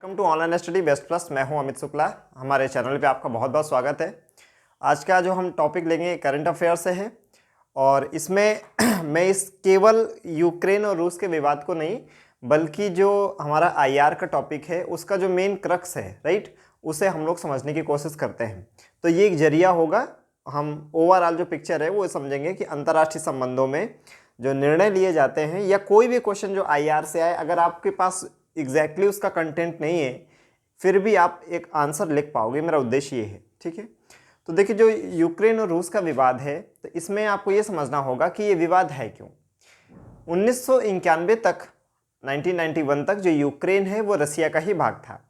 Welcome to online study best plus. मैं हूं अमित शुक्ला। हमारे चैनल पे आपका बहुत बहुत स्वागत है। आज का जो हम टॉपिक लेंगे करंट अफेयर से है और इसमें मैं इस केवल यूक्रेन और रूस के विवाद को नहीं बल्कि जो हमारा आईआर का टॉपिक है उसका जो मेन क्रक्स है राइट, उसे हम लोग समझने की कोशिश करते हैं। तो ये एक जरिया होगा, हम ओवरऑल जो पिक्चर है वो समझेंगे कि अंतर्राष्ट्रीय संबंधों में जो निर्णय लिए जाते हैं या कोई भी क्वेश्चन जो आईआर से आए, अगर आपके पास एग्जैक्टली उसका कंटेंट नहीं है फिर भी आप एक आंसर लिख पाओगे। मेरा उद्देश्य ये है, ठीक है। तो देखिए, जो यूक्रेन और रूस का विवाद है तो इसमें आपको ये समझना होगा कि ये विवाद है क्यों। 1991 तक 1991 तक जो यूक्रेन है वो रसिया का ही भाग था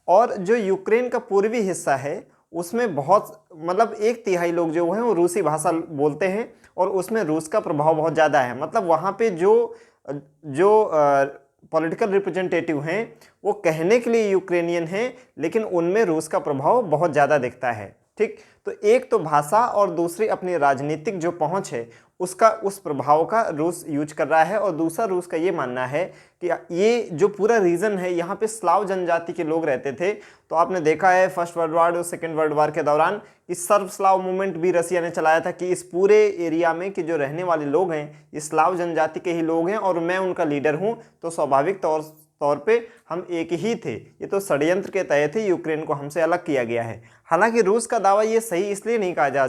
और जो यूक्रेन का पूर्वी हिस्सा है उसमें बहुत मतलब 1/3 लोग जो हैं वो रूसी भाषा बोलते हैं और उसमें रूस का प्रभाव बहुत ज़्यादा है। मतलब वहाँ पे जो जो पॉलिटिकल रिप्रेजेंटेटिव हैं वो कहने के लिए यूक्रेनियन हैं लेकिन उनमें रूस का प्रभाव बहुत ज़्यादा दिखता है, ठीक। तो एक तो भाषा और दूसरी अपनी राजनीतिक जो पहुंच है उसका, उस प्रभाव का रूस यूज कर रहा है। और दूसरा रूस का ये मानना है कि ये जो पूरा रीजन है यहाँ पे स्लाव जनजाति के लोग रहते थे। तो आपने देखा है फर्स्ट वर्ल्ड वार और सेकेंड वर्ल्ड वार के दौरान कि सर्व स्लाव मूवमेंट भी रसिया ने चलाया था कि इस पूरे एरिया में कि जो रहने वाले लोग हैं ये स्लाव जनजाति के ही लोग हैं और मैं उनका लीडर हूँ। तो स्वाभाविक तौर पे हम एक ही थे। ये तो षड्यंत्र के तहत ही यूक्रेन को हमसे अलग किया गया है। हालांकि रूस का दावा ये सही इसलिए नहीं कहा जा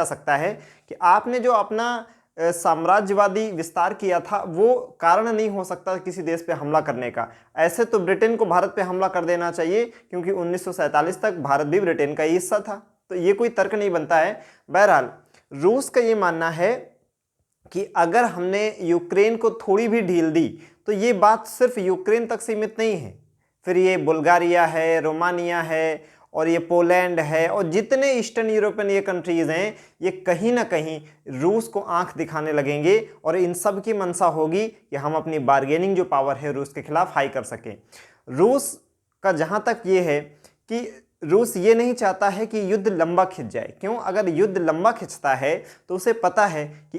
सकता है कि आपने जो अपना साम्राज्यवादी विस्तार किया था वो कारण नहीं हो सकता किसी देश पे हमला करने का। ऐसे तो ब्रिटेन को भारत पे हमला कर देना चाहिए क्योंकि 1947 तक भारत भी ब्रिटेन का ही हिस्सा था। तो ये कोई तर्क नहीं बनता है। बहरहाल रूस का ये मानना है कि अगर हमने यूक्रेन को थोड़ी भी ढील दी तो ये बात सिर्फ यूक्रेन तक सीमित नहीं है, फिर ये बुल्गारिया है, रोमानिया है और ये पोलैंड है और जितने ईस्टर्न यूरोपियन ये कंट्रीज़ हैं ये कहीं ना कहीं रूस को आंख दिखाने लगेंगे और इन सब की मंशा होगी कि हम अपनी बार्गेनिंग जो पावर है रूस के खिलाफ हाई कर सकें। रूस का जहाँ तक ये है कि रूस ये नहीं चाहता है कि युद्ध लंबा खिंच जाए। क्यों? अगर युद्ध लंबा खिंचता है तो उसे पता है कि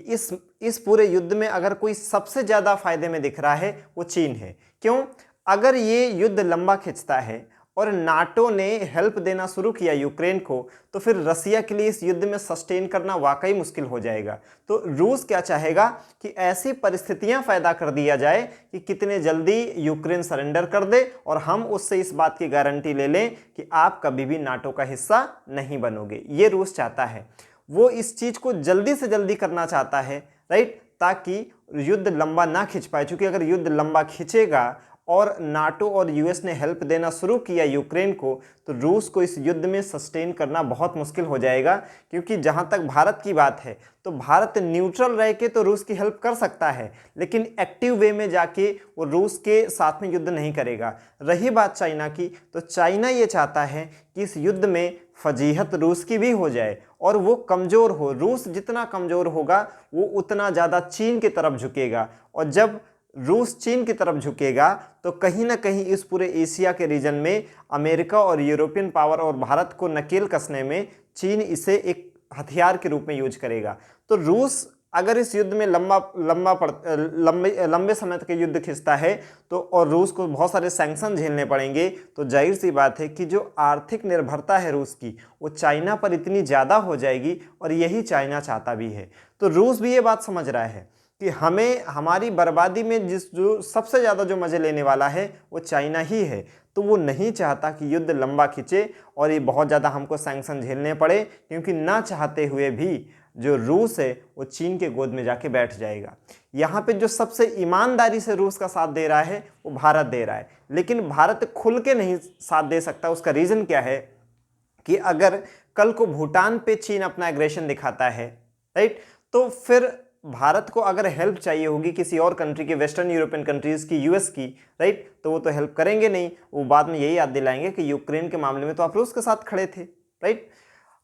इस पूरे युद्ध में अगर कोई सबसे ज़्यादा फायदे में दिख रहा है वो चीन है। क्यों? अगर ये युद्ध लंबा खिंचता है और नाटो ने हेल्प देना शुरू किया यूक्रेन को तो फिर रसिया के लिए इस युद्ध में सस्टेन करना वाकई मुश्किल हो जाएगा। तो रूस क्या चाहेगा कि ऐसी परिस्थितियां पैदा कर दिया जाए कि कितने जल्दी यूक्रेन सरेंडर कर दे और हम उससे इस बात की गारंटी ले लें कि आप कभी भी नाटो का हिस्सा नहीं बनोगे। ये रूस चाहता है, वो इस चीज़ को जल्दी से जल्दी करना चाहता है राइट, ताकि युद्ध लंबा ना खिंच पाए। क्योंकि अगर युद्ध लंबा खिंचेगा और नाटो और यूएस ने हेल्प देना शुरू किया यूक्रेन को तो रूस को इस युद्ध में सस्टेन करना बहुत मुश्किल हो जाएगा। क्योंकि जहां तक भारत की बात है तो भारत न्यूट्रल रह के तो रूस की हेल्प कर सकता है लेकिन एक्टिव वे में जाके वो रूस के साथ में युद्ध नहीं करेगा। रही बात चाइना की, तो चाइना ये चाहता है कि इस युद्ध में फजीहत रूस की भी हो जाए और वो कमज़ोर हो। रूस जितना कमज़ोर होगा वो उतना ज़्यादा चीन की तरफ झुकेगा और जब रूस चीन की तरफ झुकेगा तो कहीं ना कहीं इस पूरे एशिया के रीजन में अमेरिका और यूरोपियन पावर और भारत को नकेल कसने में चीन इसे एक हथियार के रूप में यूज करेगा। तो रूस अगर इस युद्ध में लंबे समय तक युद्ध खिंचता है तो और रूस को बहुत सारे सैंक्शन झेलने पड़ेंगे तो जाहिर सी बात है कि जो आर्थिक निर्भरता है रूस की वो चाइना पर इतनी ज़्यादा हो जाएगी और यही चाइना चाहता भी है। तो रूस भी ये बात समझ रहा है कि हमें हमारी बर्बादी में जो सबसे ज़्यादा जो मज़े लेने वाला है वो चाइना ही है। तो वो नहीं चाहता कि युद्ध लंबा खिंचे और ये बहुत ज़्यादा हमको सैंक्शन झेलने पड़े क्योंकि ना चाहते हुए भी जो रूस है वो चीन के गोद में जाके बैठ जाएगा। यहाँ पे जो सबसे ईमानदारी से रूस का साथ दे रहा है वो भारत दे रहा है, लेकिन भारत खुल के नहीं साथ दे सकता। उसका रीज़न क्या है कि अगर कल को भूटान पे चीन अपना एग्रेशन दिखाता है राइट, तो फिर भारत को अगर हेल्प चाहिए होगी किसी और कंट्री के, वेस्टर्न यूरोपियन कंट्रीज़ की, यूएस की राइट, तो वो तो हेल्प करेंगे नहीं। वो बाद में यही याद दिलाएंगे कि यूक्रेन के मामले में तो आप रूस के साथ खड़े थे राइट।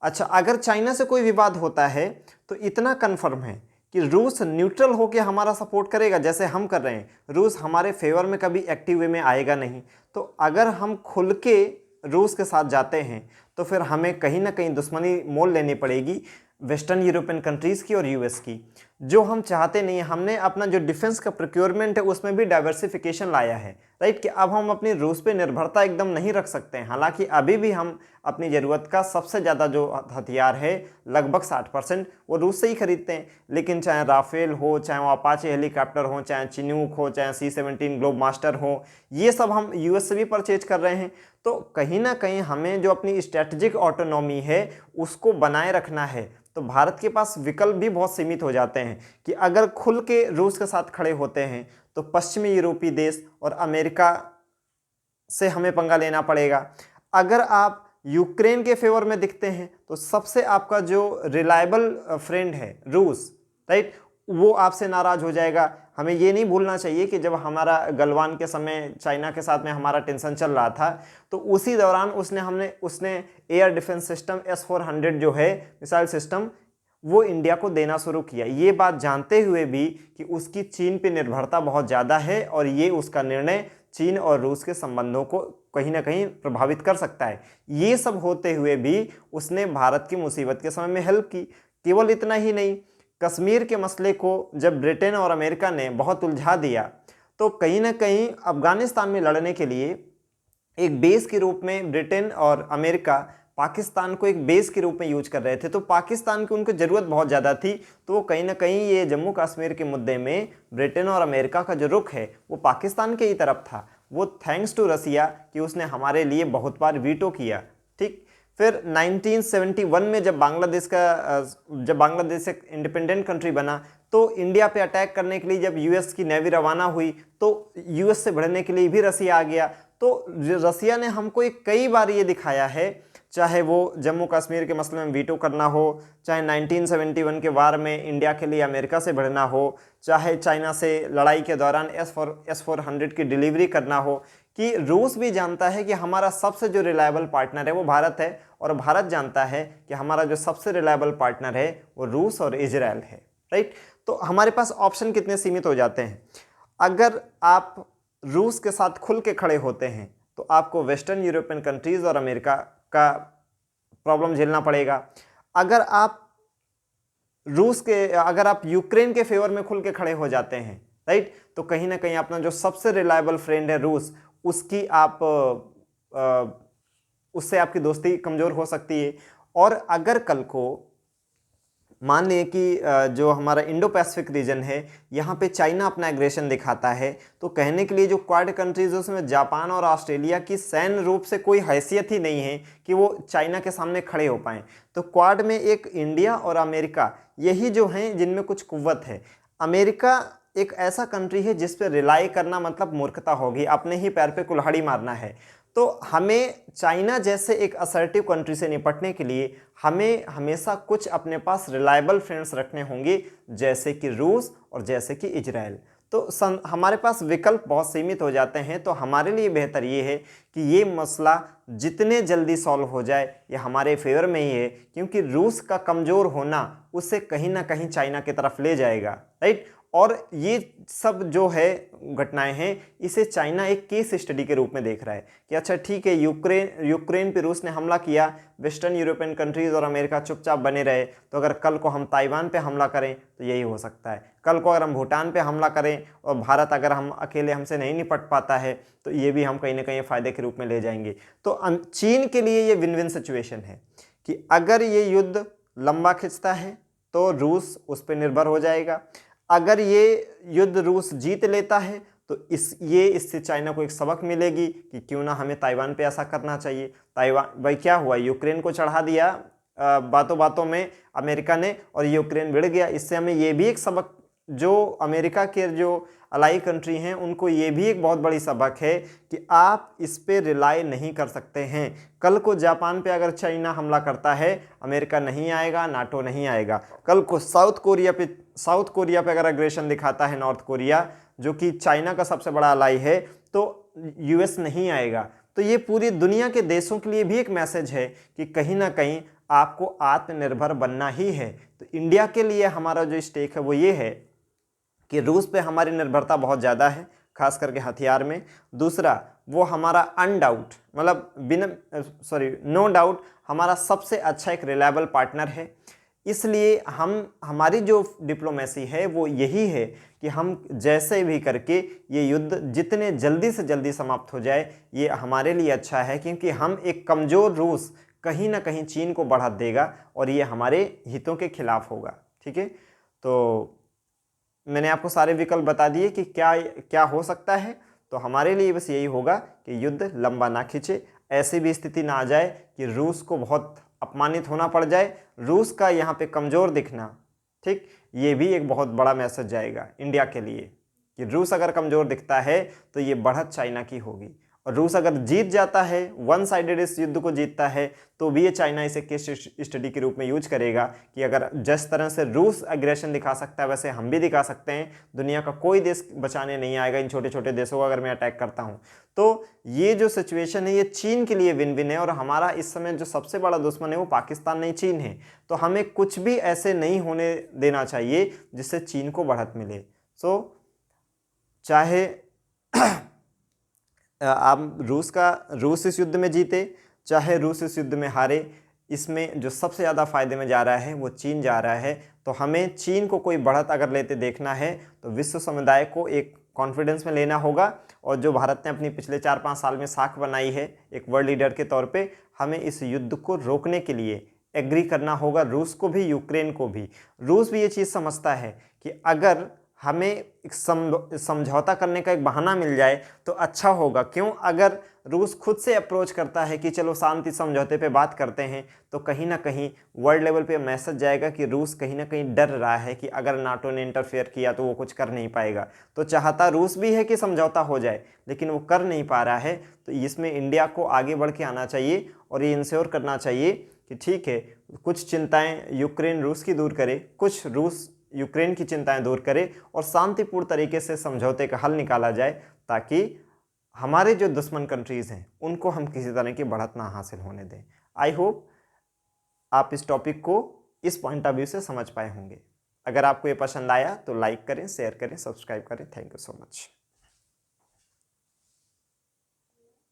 अच्छा, अगर चाइना से कोई विवाद होता है तो इतना कन्फर्म है कि रूस न्यूट्रल होकर हमारा सपोर्ट करेगा जैसे हम कर रहे हैं। रूस हमारे फेवर में कभी एक्टिव वे में आएगा नहीं। तो अगर हम खुल के रूस के साथ जाते हैं तो फिर हमें कहीं ना कहीं दुश्मनी मोल लेनी पड़ेगी वेस्टर्न यूरोपियन कंट्रीज़ की और यूएस की। जो हम चाहते नहीं हैं। हमने अपना जो डिफेंस का प्रोक्योरमेंट है उसमें भी डाइवर्सिफिकेशन लाया है, राइट, कि अब हम अपनी रूस पे निर्भरता एकदम नहीं रख सकते हैं। हालांकि अभी भी हम अपनी ज़रूरत का सबसे ज़्यादा जो हथियार है लगभग 60% वो रूस से ही खरीदते हैं। लेकिन चाहे राफेल हो, चाहे वो अपाचे हेलीकॉप्टर हो, चाहे चिनूक हो, चाहे C-17 ग्लोब मास्टर हो, ये सब हम यूएस से भी परचेज कर रहे हैं। तो कहीं ना कहीं हमें जो अपनी स्ट्रेटजिक ऑटोनॉमी है उसको बनाए रखना है। तो भारत के पास विकल्प भी बहुत सीमित हो जाते हैं कि अगर खुल के रूस के साथ खड़े होते हैं तो पश्चिमी यूरोपीय देश और अमेरिका से हमें पंगा लेना पड़ेगा। अगर आप यूक्रेन के फेवर में दिखते हैं तो सबसे आपका जो रिलायबल फ्रेंड है रूस, राइट, वो आपसे नाराज हो जाएगा। हमें ये नहीं भूलना चाहिए कि जब हमारा गलवान के समय चाइना के साथ में हमारा टेंशन चल रहा था तो उसी दौरान उसने एयर डिफेंस सिस्टम S-400 जो है मिसाइल सिस्टम वो इंडिया को देना शुरू किया। ये बात जानते हुए भी कि उसकी चीन पे निर्भरता बहुत ज़्यादा है और ये उसका निर्णय चीन और रूस के संबंधों को कहीं ना कहीं प्रभावित कर सकता है। ये सब होते हुए भी उसने भारत की मुसीबत के समय में हेल्प की। केवल इतना ही नहीं, कश्मीर के मसले को जब ब्रिटेन और अमेरिका ने बहुत उलझा दिया तो कहीं ना कहीं अफगानिस्तान में लड़ने के लिए एक बेस के रूप में ब्रिटेन और अमेरिका पाकिस्तान को एक बेस के रूप में यूज कर रहे थे। तो पाकिस्तान की उनको ज़रूरत बहुत ज़्यादा थी। तो कहीं ना कहीं ये जम्मू कश्मीर के मुद्दे में ब्रिटेन और अमेरिका का जो रुख है वो पाकिस्तान के ही तरफ था। वो थैंक्स टू रसिया कि उसने हमारे लिए बहुत बार वीटो किया। ठीक, फिर 1971 में जब बांग्लादेश एक इंडिपेंडेंट कंट्री बना तो इंडिया पे अटैक करने के लिए जब यूएस की नेवी रवाना हुई तो यूएस से बढ़ने के लिए भी रसिया आ गया। तो रसिया ने हमको कई बार ये दिखाया है, चाहे वो जम्मू कश्मीर के मसले में वीटो करना हो, चाहे 1971 के वार में इंडिया के लिए अमेरिका से बढ़ना हो, चाहे चाइना से लड़ाई के दौरान S-400 की डिलीवरी करना हो, कि रूस भी जानता है कि हमारा सबसे जो रिलायबल पार्टनर है वो भारत है और भारत जानता है कि हमारा जो सबसे रिलायबल पार्टनर है वो रूस और इजराइल है, राइट। तो हमारे पास ऑप्शन कितने सीमित हो जाते हैं। अगर आप रूस के साथ खुल के खड़े होते हैं तो आपको वेस्टर्न यूरोपियन कंट्रीज़ और अमेरिका का प्रॉब्लम झेलना पड़ेगा। अगर आप यूक्रेन के फेवर में खुल के खड़े हो जाते हैं, राइट, तो कहीं ना कहीं अपना जो सबसे रिलायबल फ्रेंड है रूस, उससे आपकी दोस्ती कमज़ोर हो सकती है। और अगर कल को मान लें कि जो हमारा इंडो पैसिफिक रीजन है यहाँ पे चाइना अपना एग्रेशन दिखाता है तो कहने के लिए जो क्वाड कंट्रीज है उसमें जापान और ऑस्ट्रेलिया की सैन्य रूप से कोई हैसियत ही नहीं है कि वो चाइना के सामने खड़े हो पाएँ। तो क्वाड में एक इंडिया और अमेरिका यही जो हैं जिनमें कुछ कुव्वत है। अमेरिका एक ऐसा कंट्री है जिस पर रिलाई करना मतलब मूर्खता होगी, अपने ही पैर पे कुल्हाड़ी मारना है। तो हमें चाइना जैसे एक असर्टिव कंट्री से निपटने के लिए हमें हमेशा कुछ अपने पास रिलायबल फ्रेंड्स रखने होंगे, जैसे कि रूस और जैसे कि इजराइल। तो हमारे पास विकल्प बहुत सीमित हो जाते हैं। तो हमारे लिए बेहतर ये है कि ये मसला जितने जल्दी सॉल्व हो जाए ये हमारे फेवर में ही है, क्योंकि रूस का कमज़ोर होना उसे कहीं ना कहीं चाइना की तरफ ले जाएगा, राइट। और ये सब जो है घटनाएं हैं इसे चाइना एक केस स्टडी के रूप में देख रहा है कि अच्छा ठीक है, यूक्रेन पे रूस ने हमला किया, वेस्टर्न यूरोपियन कंट्रीज़ और अमेरिका चुपचाप बने रहे, तो अगर कल को हम ताइवान पे हमला करें तो यही हो सकता है। कल को अगर हम भूटान पे हमला करें और भारत अगर हम अकेले हमसे नहीं निपट पाता है तो ये भी हम कहीं ना कहीं फ़ायदे के रूप में ले जाएंगे। तो चीन के लिए ये विन विन सिचुएशन है कि अगर ये युद्ध लंबा खिंचता है तो रूस उस पर निर्भर हो जाएगा। अगर ये युद्ध रूस जीत लेता है तो इससे चाइना को एक सबक मिलेगी कि क्यों ना हमें ताइवान पे ऐसा करना चाहिए। ताइवान भाई क्या हुआ, यूक्रेन को चढ़ा दिया बातों बातों में अमेरिका ने और यूक्रेन भिड़ गया। इससे हमें ये भी एक सबक, जो अमेरिका के जो अलाई कंट्री हैं उनको ये भी एक बहुत बड़ी सबक है कि आप इस पे रिलाई नहीं कर सकते हैं। कल को जापान पे अगर चाइना हमला करता है अमेरिका नहीं आएगा, नाटो नहीं आएगा। कल को साउथ कोरिया पे अगर अग्रेशन दिखाता है नॉर्थ कोरिया, जो कि चाइना का सबसे बड़ा अलाई है, तो यूएस नहीं आएगा। तो ये पूरी दुनिया के देशों के लिए भी एक मैसेज है कि कहीं ना कहीं आपको आत्मनिर्भर बनना ही है। तो इंडिया के लिए हमारा जो स्टेक है वो ये है कि रूस पे हमारी निर्भरता बहुत ज़्यादा है, खास करके हथियार में। दूसरा, वो हमारा अनडाउट मतलब नो डाउट हमारा सबसे अच्छा एक रिलायबल पार्टनर है। इसलिए हमारी जो डिप्लोमेसी है वो यही है कि हम जैसे भी करके ये युद्ध जितने जल्दी से जल्दी समाप्त हो जाए ये हमारे लिए अच्छा है, क्योंकि हम एक कमज़ोर रूस कहीं ना कहीं चीन को बढ़ा देगा और ये हमारे हितों के खिलाफ होगा। ठीक है, तो मैंने आपको सारे विकल्प बता दिए कि क्या क्या हो सकता है। तो हमारे लिए बस यही होगा कि युद्ध लंबा ना खींचे, ऐसी भी स्थिति ना आ जाए कि रूस को बहुत अपमानित होना पड़ जाए, रूस का यहाँ पे कमज़ोर दिखना, ठीक, ये भी एक बहुत बड़ा मैसेज जाएगा इंडिया के लिए कि रूस अगर कमज़ोर दिखता है तो ये बढ़त चाइना की होगी, और रूस अगर जीत जाता है, वन साइडेड इस युद्ध को जीतता है, तो भी ये चाइना इसे केस स्टडी के रूप में यूज करेगा कि अगर जिस तरह से रूस एग्रेशन दिखा सकता है वैसे हम भी दिखा सकते हैं, दुनिया का कोई देश बचाने नहीं आएगा इन छोटे छोटे देशों को अगर मैं अटैक करता हूं। तो ये जो सिचुएशन है ये चीन के लिए विन विन है, और हमारा इस समय जो सबसे बड़ा दुश्मन है वो पाकिस्तान नहीं चीन है। तो हमें कुछ भी ऐसे नहीं होने देना चाहिए जिससे चीन को बढ़त मिले। सो चाहे आप रूस इस युद्ध में जीते, चाहे रूस इस युद्ध में हारे, इसमें जो सबसे ज़्यादा फायदे में जा रहा है वो चीन जा रहा है। तो हमें चीन को कोई बढ़त अगर लेते देखना है तो विश्व समुदाय को एक कॉन्फिडेंस में लेना होगा, और जो भारत ने अपनी पिछले 4-5 साल में साख बनाई है एक वर्ल्ड लीडर के तौर पे, हमें इस युद्ध को रोकने के लिए एग्री करना होगा, रूस को भी यूक्रेन को भी। रूस भी ये चीज़ समझता है कि अगर हमें एक समझौता करने का एक बहाना मिल जाए तो अच्छा होगा। क्यों? अगर रूस खुद से अप्रोच करता है कि चलो शांति समझौते पे बात करते हैं, तो कहीं ना कहीं वर्ल्ड लेवल पे मैसेज जाएगा कि रूस कहीं ना कहीं डर रहा है कि अगर नाटो ने इंटरफेयर किया तो वो कुछ कर नहीं पाएगा। तो चाहता रूस भी है कि समझौता हो जाए, लेकिन वो कर नहीं पा रहा है। तो इसमें इंडिया को आगे बढ़ के आना चाहिए और ये इंश्योर करना चाहिए कि ठीक है, कुछ चिंताएँ यूक्रेन रूस की दूर करे, कुछ रूस यूक्रेन की चिंताएं दूर करे, और शांतिपूर्ण तरीके से समझौते का हल निकाला जाए, ताकि हमारे जो दुश्मन कंट्रीज़ हैं उनको हम किसी तरह की बढ़त ना हासिल होने दें। आई होप आप इस टॉपिक को इस पॉइंट ऑफ व्यू से समझ पाए होंगे। अगर आपको ये पसंद आया तो लाइक करें, शेयर करें, सब्सक्राइब करें। Thank you so much.